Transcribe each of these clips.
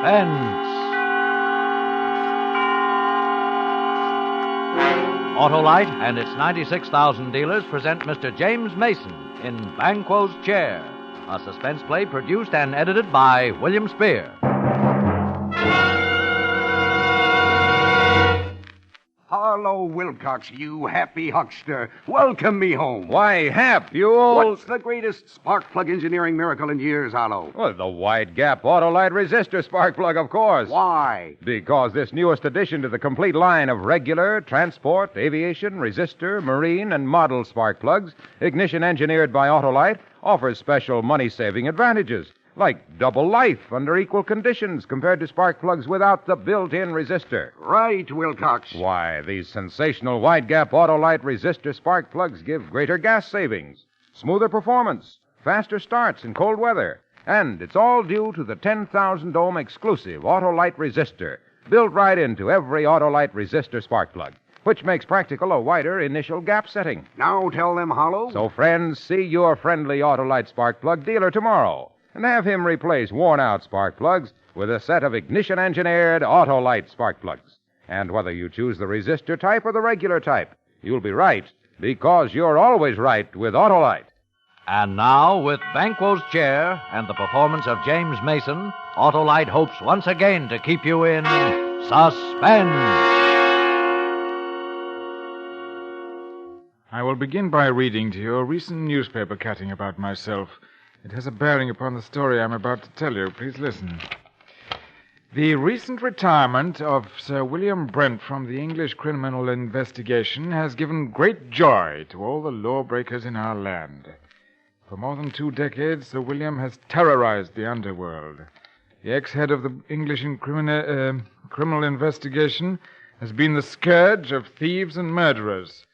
Suspense. Autolite and its 96,000 dealers present Mr. James Mason in Banquos' Chair, a suspense play produced and edited by William Spear. Hello, Wilcox, you happy huckster. Welcome me home. Why, Hap, you old... What's the greatest spark plug engineering miracle in years, Hollow? Well, the wide-gap Autolite resistor spark plug, of course. Why? Because this newest addition to the complete line of regular, transport, aviation, resistor, marine, and model spark plugs, ignition engineered by Autolite, offers special money-saving advantages, like double life under equal conditions compared to spark plugs without the built-in resistor. Right, Wilcox. Why, these sensational wide-gap Autolite resistor spark plugs give greater gas savings, smoother performance, faster starts in cold weather, and it's all due to the 10,000 ohm exclusive Autolite resistor, built right into every Autolite resistor spark plug, which makes practical a wider initial gap setting. Now tell them, Hollow. So, friends, see your friendly Autolite spark plug dealer tomorrow and have him replace worn-out spark plugs with a set of ignition-engineered Autolite spark plugs. And whether you choose the resistor type or the regular type, you'll be right, because you're always right with Autolite. And now, with Banquo's Chair and the performance of James Mason, Autolite hopes once again to keep you in suspense. I will begin by reading to you a recent newspaper cutting about myself. It has a bearing upon the story I'm about to tell you. Please listen. The recent retirement of Sir William Brent from the English criminal investigation has given great joy to all the lawbreakers in our land. For more than 2 decades, Sir William has terrorized the underworld. The ex-head of the English criminal investigation has been the scourge of thieves and murderers.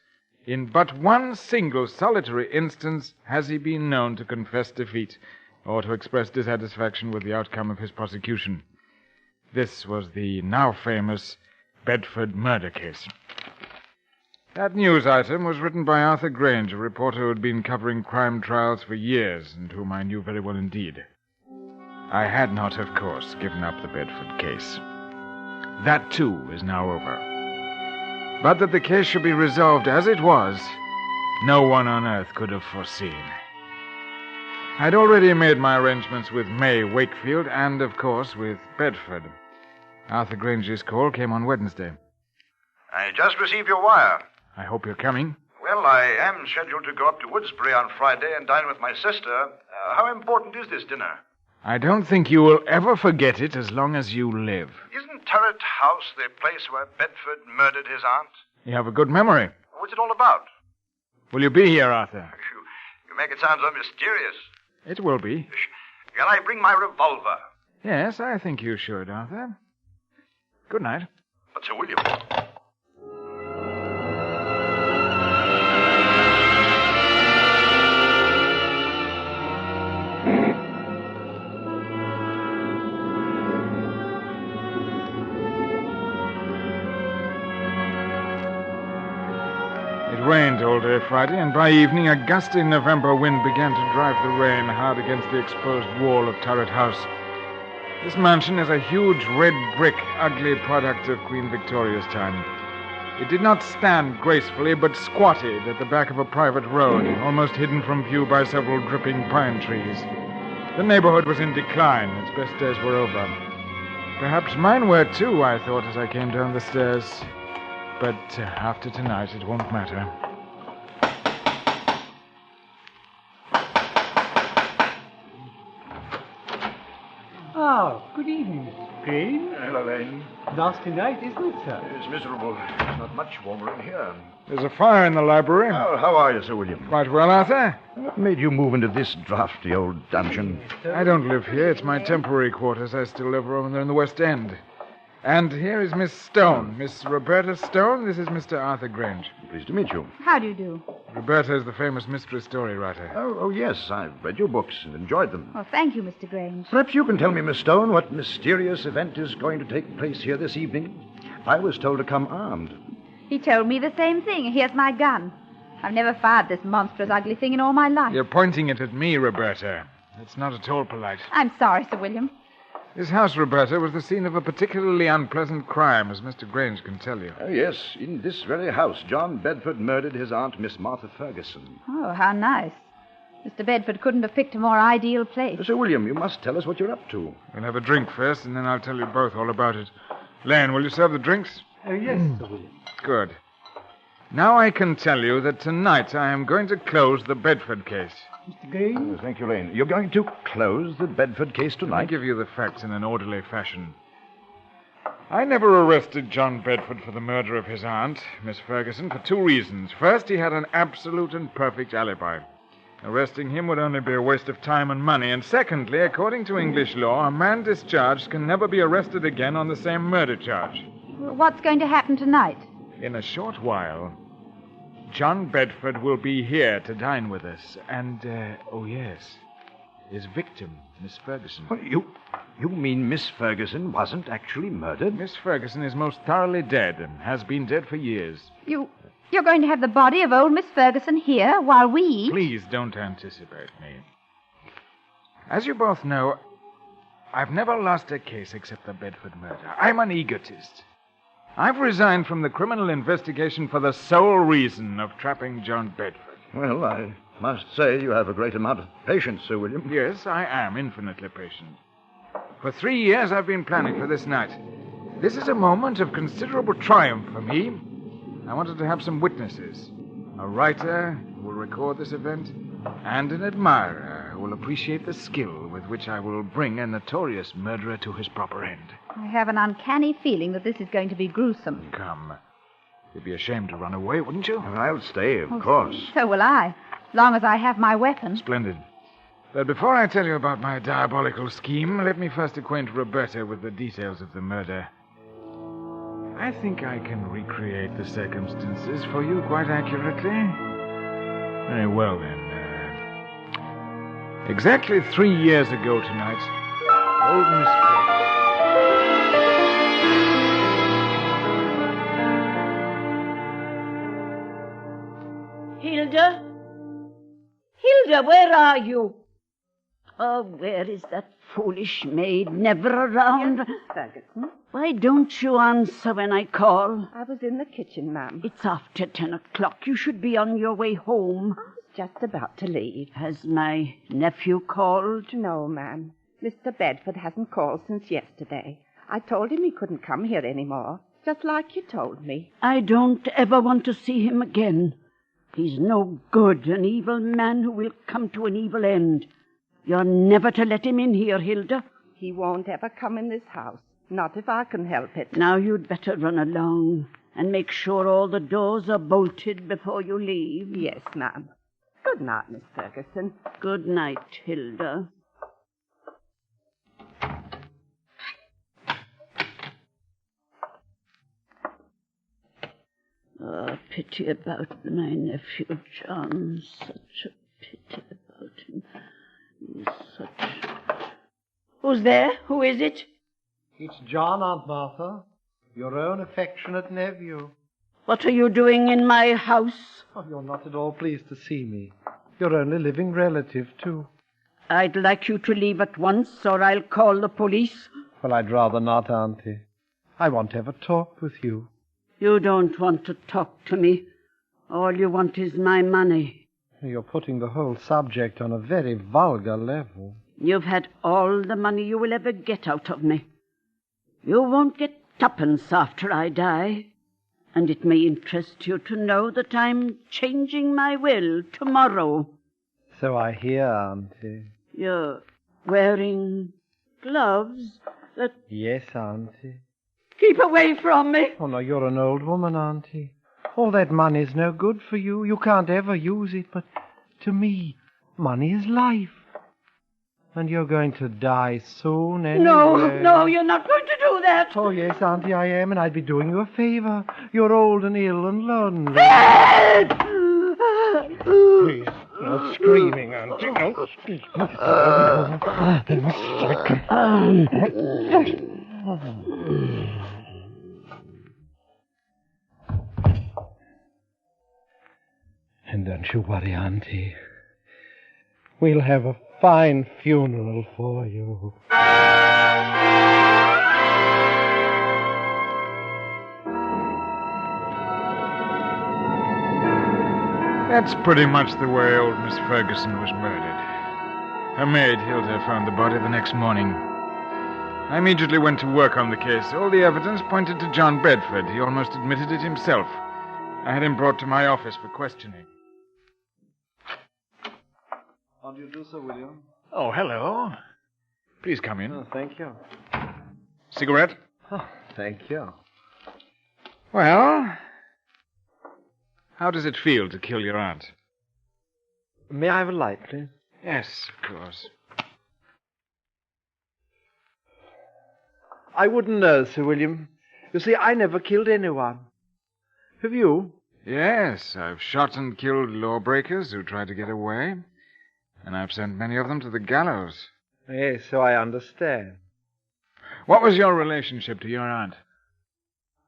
In but one single solitary instance has he been known to confess defeat or to express dissatisfaction with the outcome of his prosecution. This was the now famous Bedford murder case. That news item was written by Arthur Grange, a reporter who had been covering crime trials for years and whom I knew very well indeed. I had not, of course, given up the Bedford case. That, too, is now over. But that the case should be resolved as it was, no one on earth could have foreseen. I'd already made my arrangements with May Wakefield and, of course, with Bedford. Arthur Grange's call came on Wednesday. I just received your wire. I hope you're coming. Well, I am scheduled to go up to Woodsbury on Friday and dine with my sister. How important is this dinner? I don't think you will ever forget it as long as you live. Isn't Turret House the place where Bedford murdered his aunt? You have a good memory. What's it all about? Will you be here, Arthur? You make it sound so mysterious. It will be. Shall I bring my revolver? Yes, I think you should, Arthur. Good night. But Sir William... It rained all day Friday, and by evening a gusty November wind began to drive the rain hard against the exposed wall of Turret House. This mansion is a huge red brick, ugly product of Queen Victoria's time. It did not stand gracefully, but squatted at the back of a private road, almost hidden from view by several dripping pine trees. The neighborhood was in decline. Its best days were over. Perhaps mine were, too, I thought as I came down the stairs. But after tonight, it won't matter. Oh, good evening, Mr. Green. Hello, Lane. Nasty night, isn't it, sir? It's miserable. There's not much warmer in here. There's a fire in the library. Oh, how are you, Sir William? Quite well, Arthur. What made you move into this drafty old dungeon? I don't live here. It's my temporary quarters. I still live over there in the West End. And here is Miss Stone. Miss Roberta Stone. This is Mr. Arthur Grange. Pleased to meet you. How do you do? Roberta is the famous mystery story writer. Oh, yes. I've read your books and enjoyed them. Well, thank you, Mr. Grange. Perhaps you can tell me, Miss Stone, what mysterious event is going to take place here this evening? I was told to come armed. He told me the same thing. Here's my gun. I've never fired this monstrous, ugly thing in all my life. You're pointing it at me, Roberta. It's not at all polite. I'm sorry, Sir William. This house, Roberta, was the scene of a particularly unpleasant crime, as Mr. Grange can tell you. Oh, yes, in this very house, John Bedford murdered his aunt, Miss Martha Ferguson. Oh, how nice. Mr. Bedford couldn't have picked a more ideal place. Sir William, you must tell us what you're up to. We'll have a drink first, and then I'll tell you both all about it. Lane, will you serve the drinks? Yes, Sir William. Good. Now I can tell you that tonight I am going to close the Bedford case. Mr. Grange? Thank you, Lane. You're going to close the Bedford case I'll tonight? give you the facts in an orderly fashion. I never arrested John Bedford for the murder of his aunt, Miss Ferguson, for two reasons. First, he had an absolute and perfect alibi. Arresting him would only be a waste of time and money. And secondly, according to English law, a man discharged can never be arrested again on the same murder charge. Well, what's going to happen tonight? In a short while, John Bedford will be here to dine with us. And, oh yes, his victim, Miss Ferguson. What, you mean Miss Ferguson wasn't actually murdered? Miss Ferguson is most thoroughly dead and has been dead for years. You're going to have the body of old Miss Ferguson here while we eat? Please don't anticipate me. As you both know, I've never lost a case except the Bedford murder. I'm an egotist. I've resigned from the criminal investigation for the sole reason of trapping John Bedford. Well, I must say you have a great amount of patience, Sir William. Yes, I am infinitely patient. For 3 years I've been planning for this night. This is a moment of considerable triumph for me. I wanted to have some witnesses. A writer who will record this event, and an admirer who will appreciate the skill with which I will bring a notorious murderer to his proper end. I have an uncanny feeling that this is going to be gruesome. Come. You'd be ashamed to run away, wouldn't you? I'll stay, of course. So will I, as long as I have my weapon. Splendid. But before I tell you about my diabolical scheme, let me first acquaint Roberta with the details of the murder. I think I can recreate the circumstances for you quite accurately. Very well, then. Exactly 3 years ago tonight, old Miss Ferguson. Hilda? Hilda, where are you? Oh, where is that foolish maid? Never around. Yes, Miss Ferguson. Why don't you answer when I call? I was in the kitchen, ma'am. It's after 10 o'clock. You should be on your way home. I was just about to leave. Has my nephew called? No, ma'am. Mr. Bedford hasn't called since yesterday. I told him he couldn't come here anymore, just like you told me. I don't ever want to see him again. He's no good, an evil man who will come to an evil end. You're never to let him in here, Hilda. He won't ever come in this house, not if I can help it. Now you'd better run along and make sure all the doors are bolted before you leave. Yes, ma'am. Good night, Miss Ferguson. Good night, Hilda. Oh, pity about my nephew, John. Such a pity about him. Who's there? Who is it? It's John, Aunt Martha. Your own affectionate nephew. What are you doing in my house? Oh, you're not at all pleased to see me. Your only living relative, too. I'd like you to leave at once, or I'll call the police. Well, I'd rather not, Auntie. I want to have a talk with you. You don't want to talk to me. All you want is my money. You're putting the whole subject on a very vulgar level. You've had all the money you will ever get out of me. You won't get tuppence after I die. And it may interest you to know that I'm changing my will tomorrow. So I hear, Auntie. You're wearing gloves that... Yes, Auntie. Keep away from me. Oh, no, you're an old woman, Auntie. All that money's no good for you. You can't ever use it, but to me, money is life. And you're going to die soon anyway. No, you're not going to do that. Oh, yes, Auntie, I am, and I'd be doing you a favor. You're old and ill and lonely. Please, no screaming, Auntie. No screaming. And don't you worry, Auntie. We'll have a fine funeral for you. That's pretty much the way old Miss Ferguson was murdered. Her maid, Hilda, found the body the next morning. I immediately went to work on the case. All the evidence pointed to John Bedford. He almost admitted it himself. I had him brought to my office for questioning. How do you do, Sir William? Oh, hello. Please come in. Oh, thank you. Cigarette? Oh, thank you. Well, how does it feel to kill your aunt? May I have a light, please? Yes, of course. I wouldn't know, Sir William. You see, I never killed anyone. Have you? Yes, I've shot and killed lawbreakers who tried to get away. And I've sent many of them to the gallows. Yes, so I understand. What was your relationship to your aunt?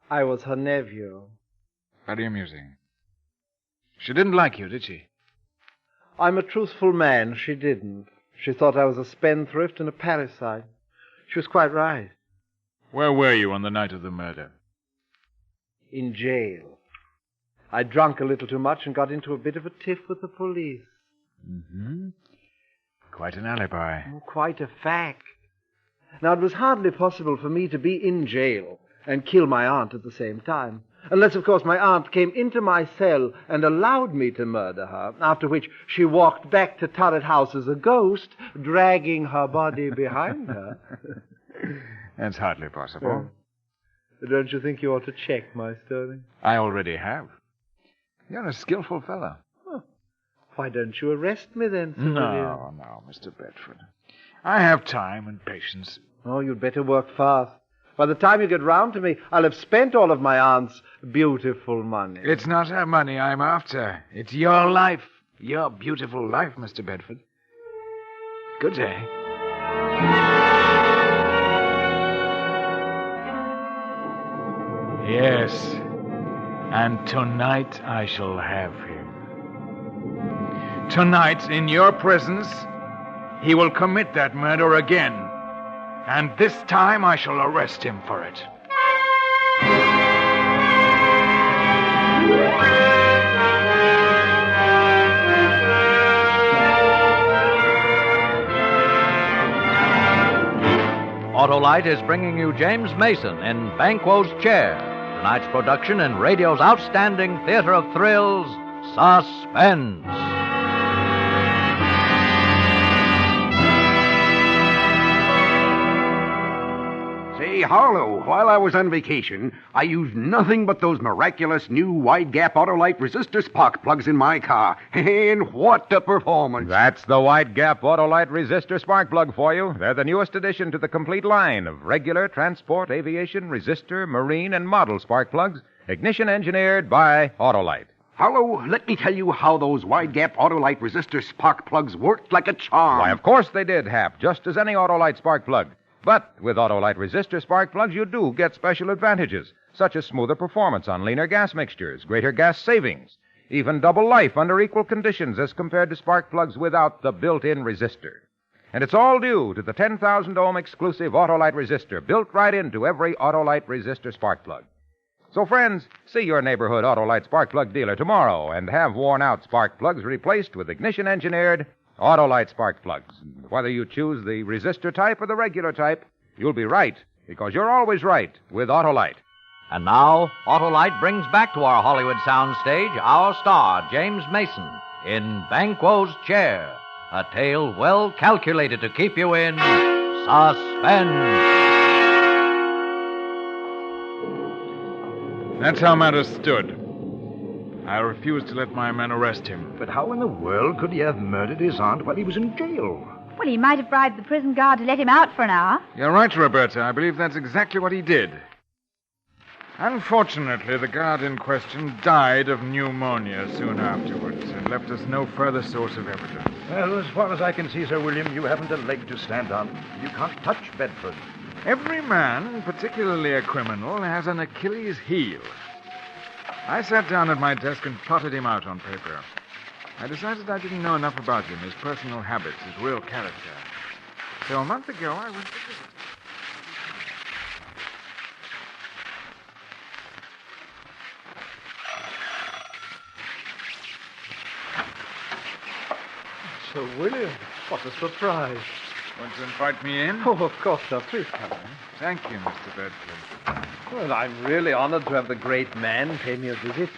I was her nephew. Very amusing. She didn't like you, did she? I'm a truthful man. She didn't. She thought I was a spendthrift and a parasite. She was quite right. Where were you on the night of the murder? In jail. I drank a little too much and got into a bit of a tiff with the police. Mm-hmm. Quite an alibi. Oh, quite a fact. Now, it was hardly possible for me to be in jail and kill my aunt at the same time. Unless, of course, my aunt came into my cell and allowed me to murder her, after which she walked back to Turret House as a ghost, dragging her body behind her. That's hardly possible. Don't you think you ought to check my story? I already have. You're a skillful fellow. Why don't you arrest me then, Sir William? No, Mr. Bedford. I have time and patience. Oh, you'd better work fast. By the time you get round to me, I'll have spent all of my aunt's beautiful money. It's not her money I'm after. It's your life. Your beautiful life, Mr. Bedford. Good day. Yes, and tonight I shall have him. Tonight, in your presence, he will commit that murder again. And this time I shall arrest him for it. Autolite is bringing you James Mason in Banquos' Chair, tonight's production in radio's outstanding theater of thrills, Suspense. Say, Harlow, while I was on vacation, I used nothing but those miraculous new wide-gap Autolite resistor spark plugs in my car. And what a performance. That's the wide gap Autolite resistor spark plug for you. They're the newest addition to the complete line of regular transport, aviation, resistor, marine, and model spark plugs, ignition engineered by Autolite. Harlow, let me tell you how those wide-gap Autolite resistor spark plugs worked like a charm. Why, of course they did, Hap, just as any Autolite spark plug. But with Autolite resistor spark plugs, you do get special advantages, such as smoother performance on leaner gas mixtures, greater gas savings, even double life under equal conditions as compared to spark plugs without the built-in resistor. And it's all due to the 10,000-ohm exclusive Autolite resistor built right into every Autolite resistor spark plug. So, friends, see your neighborhood Autolite spark plug dealer tomorrow and have worn-out spark plugs replaced with ignition-engineered Autolite spark plugs. Whether you choose the resistor type or the regular type, you'll be right, because you're always right with Autolite. And now, Autolite brings back to our Hollywood soundstage our star, James Mason, in Banquo's Chair, a tale well calculated to keep you in suspense. That's how matters stood. I refused to let my men arrest him. But how in the world could he have murdered his aunt while he was in jail? Well, he might have bribed the prison guard to let him out for an hour. You're right, Roberta. I believe that's exactly what he did. Unfortunately, the guard in question died of pneumonia soon afterwards and left us no further source of evidence. Well, as far as I can see, Sir William, you haven't a leg to stand on. You can't touch Bedford. Every man, particularly a criminal, has an Achilles heel. I sat down at my desk and plotted him out on paper. I decided I didn't know enough about him, his personal habits, his real character. So a month ago, I went to visit. Sir William, what a surprise. Want to invite me in? Oh, of course, sir. Please come in. Thank you, Mr. Bedford. Well, I'm really honored to have the great man pay me a visit.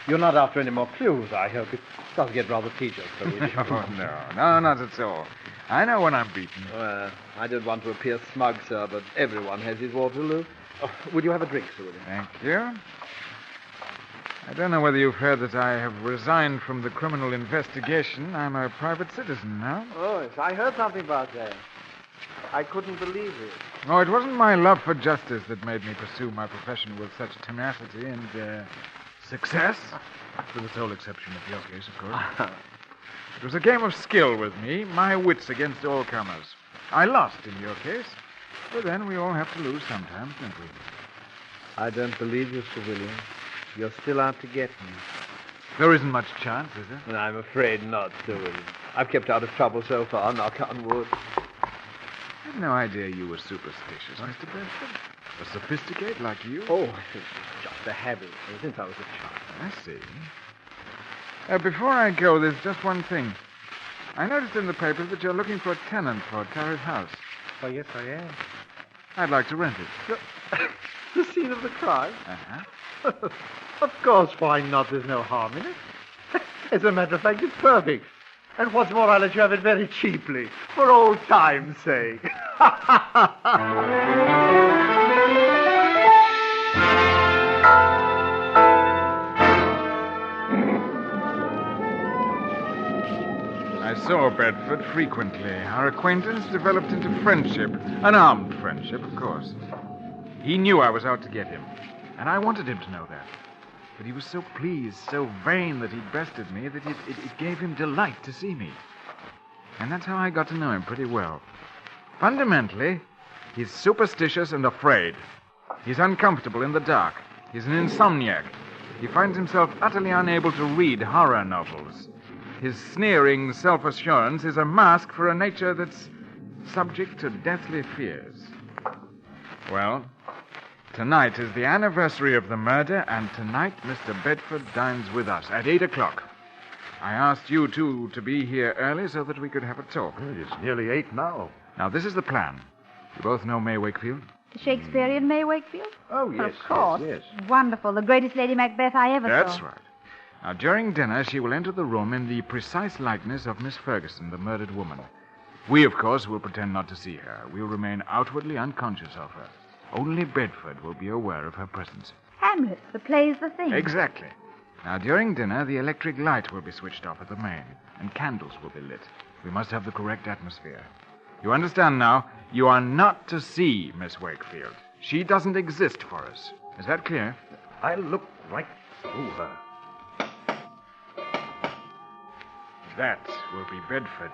You're not after any more clues, I hope. It does get rather tedious, Sir William. Oh, no, not at all. I know when I'm beaten. Well, I don't want to appear smug, sir, but everyone has his Waterloo. Oh, would you have a drink, Sir William? Thank you. I don't know whether you've heard that I have resigned from the criminal investigation. I'm a private citizen now. Oh, yes, I heard something about that. I couldn't believe it. Oh, it wasn't my love for justice that made me pursue my profession with such tenacity and success, with the sole exception of your case, of course. It was a game of skill with me, my wits against all comers. I lost in your case, but then we all have to lose sometimes, don't we? I don't believe you, Sir William. You're still out to get me. There isn't much chance, is there? I'm afraid not, Sir William. I've kept out of trouble so far, knock on wood. I had no idea you were superstitious, Mr. Bedford. A sophisticate like you? Oh, it's just a habit since I was a child. I see. Before I go, there's just one thing. I noticed in the paper that you're looking for a tenant for a turret house. Oh, yes, I am. I'd like to rent it. The scene of the crime? Uh-huh. Of course, why not? There's no harm in it. As a matter of fact, it's perfect. And what's more, I'll let you have it very cheaply, for old time's sake. I saw Bedford frequently. Our acquaintance developed into friendship. An armed friendship, of course. He knew I was out to get him, and I wanted him to know that. But he was so pleased, so vain that he'd bested me that it gave him delight to see me. And that's how I got to know him pretty well. Fundamentally, he's superstitious and afraid. He's uncomfortable in the dark. He's an insomniac. He finds himself utterly unable to read horror novels. His sneering self-assurance is a mask for a nature that's subject to deathly fears. Well, tonight is the anniversary of the murder, and tonight Mr. Bedford dines with us at 8 o'clock. I asked you two to be here early so that we could have a talk. It's nearly 8 now. Now, this is the plan. You both know May Wakefield? The Shakespearean May Wakefield? Oh, yes, Of course. yes. Wonderful. The greatest Lady Macbeth I ever saw. That's right. Now, during dinner, she will enter the room in the precise likeness of Miss Ferguson, the murdered woman. We, of course, will pretend not to see her. We'll remain outwardly unconscious of her. Only Bedford will be aware of her presence. Hamlet. The play's the thing. Exactly. Now, during dinner, the electric light will be switched off at the main, and candles will be lit. We must have the correct atmosphere. You understand now? You are not to see Miss Wakefield. She doesn't exist for us. Is that clear? I'll look right through her. That will be Bedford.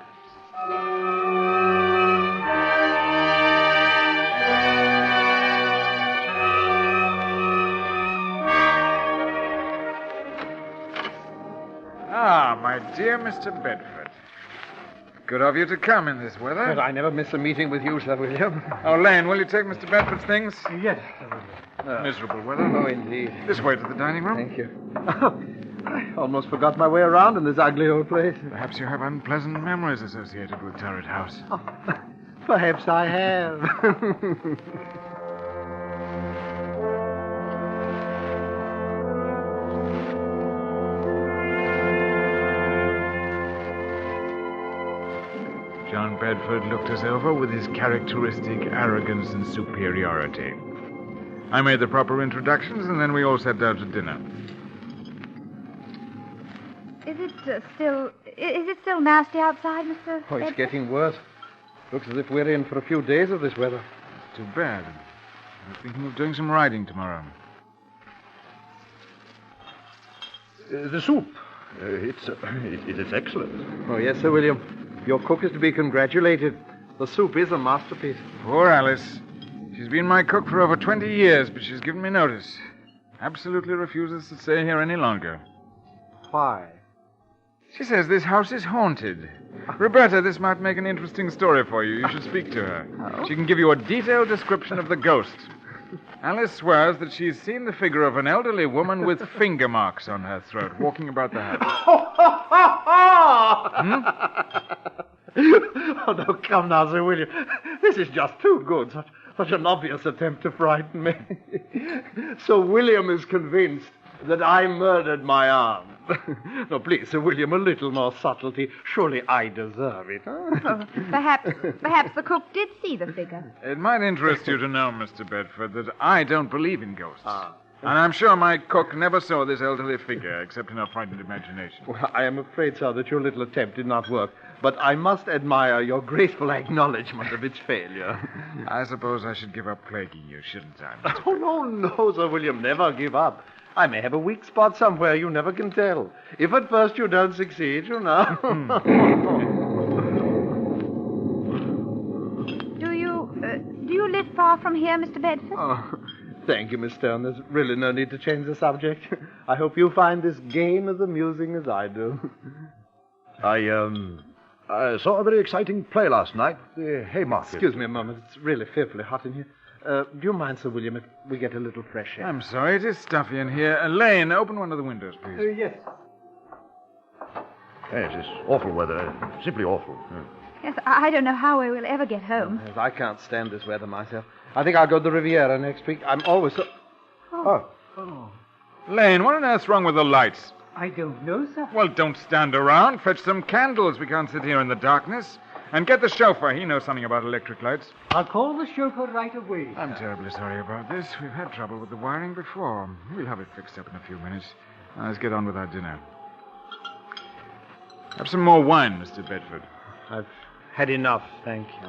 Ah, my dear Mr. Bedford. Good of you to come in this weather. But I never miss a meeting with you, Sir William. Oh, Lane, will you take Mr. Bedford's things? Yes, Sir William. Miserable weather. Oh, indeed. This way to the dining room. Thank you. I almost forgot my way around in this ugly old place. Perhaps you have unpleasant memories associated with Turret House. Oh, perhaps I have. John Bedford looked us over with his characteristic arrogance and superiority. I made the proper introductions, and then we all sat down to dinner. Is it still nasty outside, Mr. Oh, it's Bedford? getting worse. Looks as if we're in for a few days of this weather. Too bad. I'm thinking of doing some riding tomorrow. The soup. It is excellent. Oh, yes, Sir William. Your cook is to be congratulated. The soup is a masterpiece. Poor Alice. She's been my cook for over 20 years, but she's given me notice. Absolutely refuses to stay here any longer. Why? She says this house is haunted. Roberta, this might make an interesting story for you. You should speak to her. Oh? She can give you a detailed description of the ghost. Alice swears that she's seen the figure of an elderly woman with finger marks on her throat walking about the house. Oh, no, come now, Sir William. This is just too good. Such an obvious attempt to frighten me. Sir William is convinced that I murdered my aunt. No, please, Sir William, a little more subtlety. Surely I deserve it. Huh? Perhaps the cook did see the figure. It might interest you to know, Mr. Bedford, that I don't believe in ghosts. And I'm sure my cook never saw this elderly figure, except in a frightened imagination. Well, I am afraid, sir, that your little attempt did not work. But I must admire your graceful acknowledgement of its failure. I suppose I should give up plaguing you, shouldn't I? Oh, no, Sir William, never give up. I may have a weak spot somewhere, you never can tell. If at first you don't succeed, you know. Do you live far from here, Mr. Bedford? Oh, thank you, Miss Stone. There's really no need to change the subject. I hope you find this game as amusing as I do. I saw a very exciting play last night, the Haymarket. Excuse me a moment. It's really fearfully hot in here. Do you mind, Sir William, if we get a little fresh air? I'm sorry, it is stuffy in here. Lane, open one of the windows, please. Yes. Yes, it's awful weather. Simply awful. Yes, I don't know how we will ever get home. Yes, I can't stand this weather myself. I think I'll go to the Riviera next week. I'm always so... Oh. Lane, what on earth's wrong with the lights? I don't know, sir. Well, don't stand around. Fetch some candles. We can't sit here in the darkness. And get the chauffeur. He knows something about electric lights. I'll call the chauffeur right away. I'm terribly sorry about this. We've had trouble with the wiring before. We'll have it fixed up in a few minutes. Now, let's get on with our dinner. Have some more wine, Mr. Bedford. I've had enough, thank you.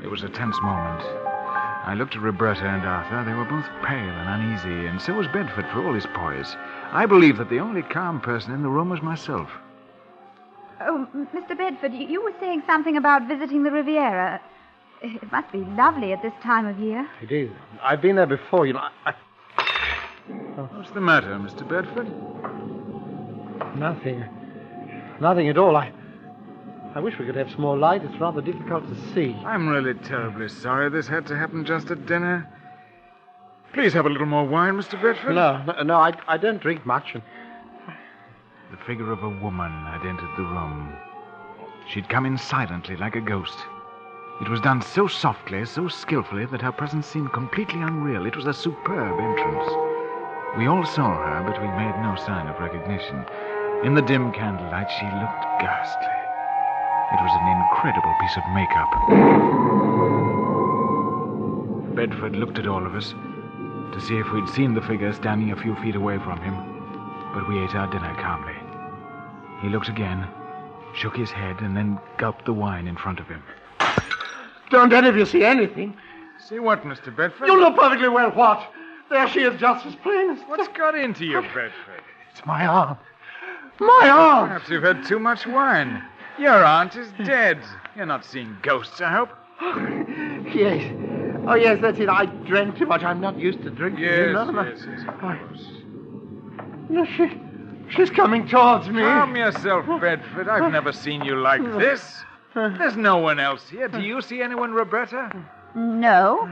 It was a tense moment. I looked at Roberta and Arthur. They were both pale and uneasy, and so was Bedford for all his poise. I believe that the only calm person in the room was myself. Oh, Mr. Bedford, you were saying something about visiting the Riviera. It must be lovely at this time of year. It is. I've been there before, you know. What's the matter, Mr. Bedford? Nothing. Nothing at all. I wish we could have some more light. It's rather difficult to see. I'm really terribly sorry this had to happen just at dinner. Please have a little more wine, Mr. Bedford. No, I don't drink much. The figure of a woman had entered the room. She'd come in silently like a ghost. It was done so softly, so skillfully, that her presence seemed completely unreal. It was a superb entrance. We all saw her, but we made no sign of recognition. In the dim candlelight, she looked ghastly. It was an incredible piece of makeup. Bedford looked at all of us to see if we'd seen the figure standing a few feet away from him, but we ate our dinner calmly. He looked again, shook his head, and then gulped the wine in front of him. Don't any of you see anything? See what, Mr. Bedford? You know perfectly well what. There she is, just as plain as... What's got into you, Bedford? It's my aunt. My aunt! Perhaps you've had too much wine. Your aunt is dead. You're not seeing ghosts, I hope. Yes. Oh, yes, that's it. I drank too much. I'm not used to drinking. Yes, of course. No, she's coming towards me. Calm yourself, Bedford. I've never seen you like this. There's no one else here. Do you see anyone, Roberta? No,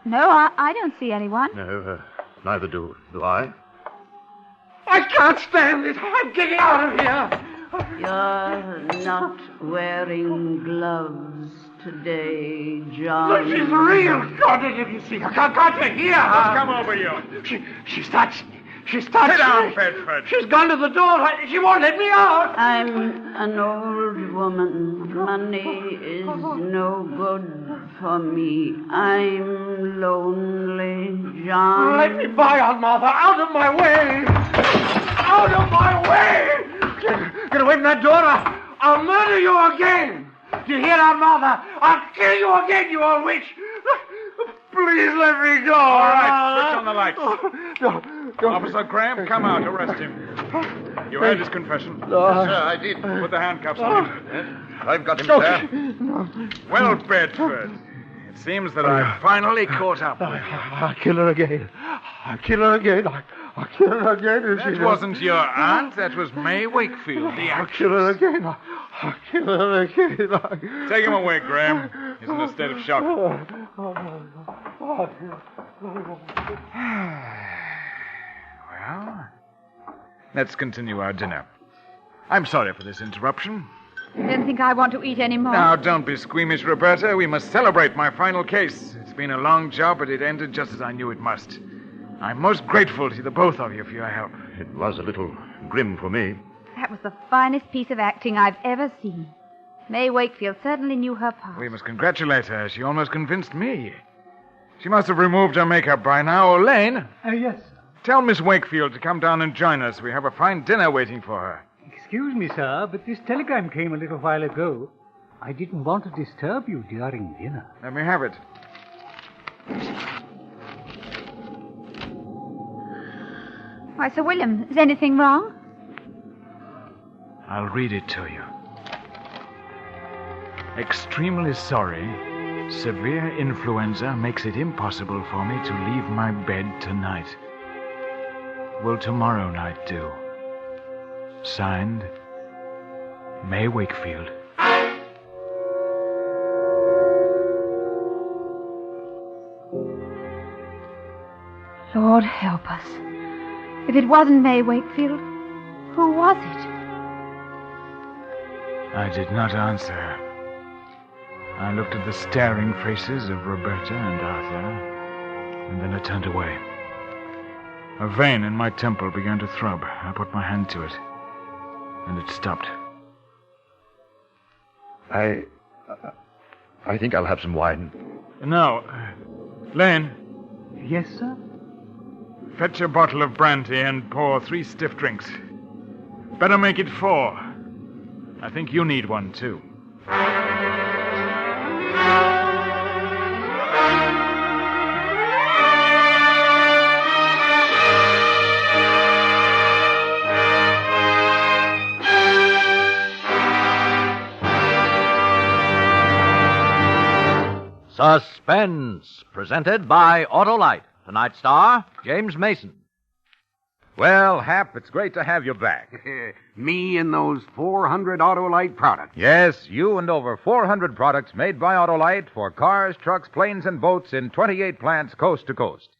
I don't see anyone. No, neither do I. I can't stand it. I'm getting out of here. You're not wearing gloves today, John. Look, she's real. God, did you see her? Can't you hear her? What's come over you? She's touched me. She's touched me. Sit down, Bedford. She's gone to the door. She won't let me out. I'm an old woman. Money is no good for me. I'm lonely, John. Let me by, Aunt Martha. Out of my way. Out of my way. Get away from that door. I'll murder you again. Do you hear, Aunt Martha? I'll kill you again, you old witch. Please let me go. All right, switch on the lights. Officer Graham, come out. Arrest him. You heard his confession. Yes, sir, I did. Put the handcuffs on him. Yes, I've got him, sir. Well, Bedford, it seems that I've finally caught up with you. I'll kill her again. I'll kill her again. I'll kill her again. That wasn't your aunt. That was May Wakefield, the I'll actress. kill her again. I'll kill her again. Take him away, Graham. He's in a state of shock. Well, Let's continue our dinner. I'm sorry for this interruption. Don't think I want to eat any more. Now, don't be squeamish, Roberta. We must celebrate my final case. It's been a long job, but it ended just as I knew it must. I'm most grateful to the both of you for your help. It was a little grim for me. That was the finest piece of acting I've ever seen. May Wakefield certainly knew her part. We must congratulate her. She almost convinced me. She must have removed her makeup by now. Elaine? Yes, sir. Tell Miss Wakefield to come down and join us. We have a fine dinner waiting for her. Excuse me, sir, but this telegram came a little while ago. I didn't want to disturb you during dinner. Let me have it. Why, Sir William, is anything wrong? I'll read it to you. Extremely sorry. Severe influenza makes it impossible for me to leave my bed tonight. Will tomorrow night do? Signed, May Wakefield. Lord help us. If it wasn't May Wakefield, who was it? I did not answer. I looked at the staring faces of Roberta and Arthur, and then I turned away. A vein in my temple began to throb. I put my hand to it, and it stopped. I think I'll have some wine. No. Lane, Yes, sir? fetch a bottle of brandy and pour 3 stiff drinks. Better make it 4. I think you need one, too. Suspense, presented by Autolite. Tonight's star, James Mason. Well, Hap, it's great to have you back. Me and those 400 Autolite products. Yes, you and over 400 products made by Autolite for cars, trucks, planes, and boats in 28 plants coast to coast.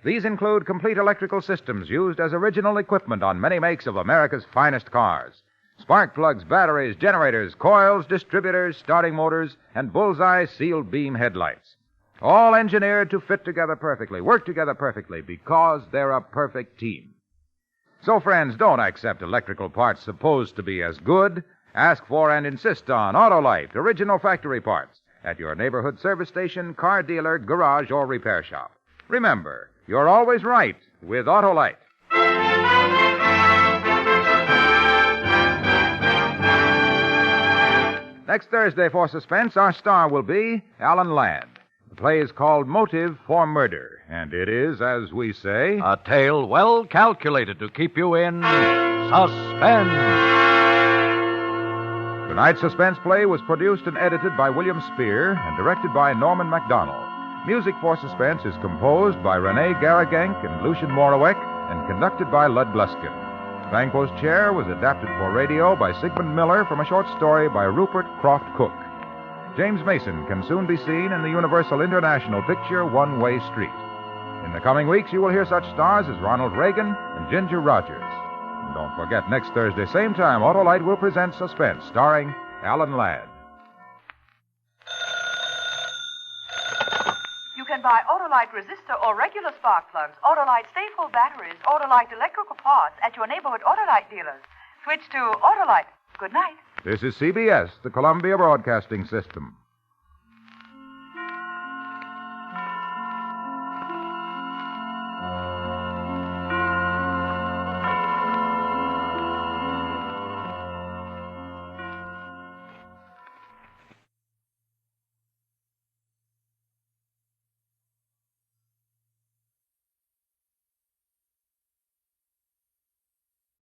These include complete electrical systems used as original equipment on many makes of America's finest cars. Spark plugs, batteries, generators, coils, distributors, starting motors, and bullseye sealed beam headlights. All engineered to fit together perfectly, work together perfectly, because they're a perfect team. So, friends, don't accept electrical parts supposed to be as good. Ask for and insist on Autolite, original factory parts, at your neighborhood service station, car dealer, garage, or repair shop. Remember, you're always right with Autolite. Next Thursday for Suspense, our star will be Alan Ladd. The play is called Motive for Murder, and it is, as we say, A tale well calculated to keep you in suspense. Tonight's Suspense play was produced and edited by William Spear and directed by Norman MacDonald. Music for Suspense is composed by Renee Garrigank and Lucian Morawek and conducted by Lud Gluskin. Banquos Chair was adapted for radio by Sigmund Miller from a short story by Rupert Croft Cook. James Mason can soon be seen in the Universal International picture One Way Street. In the coming weeks, you will hear such stars as Ronald Reagan and Ginger Rogers. And don't forget, next Thursday, same time, Autolite will present Suspense, starring Alan Ladd. You can buy Autolite resistor or regular spark plugs, Autolite stay-full batteries, Autolite electrical parts at your neighborhood Autolite dealers. Switch to Autolite. Good night. This is CBS, the Columbia Broadcasting System.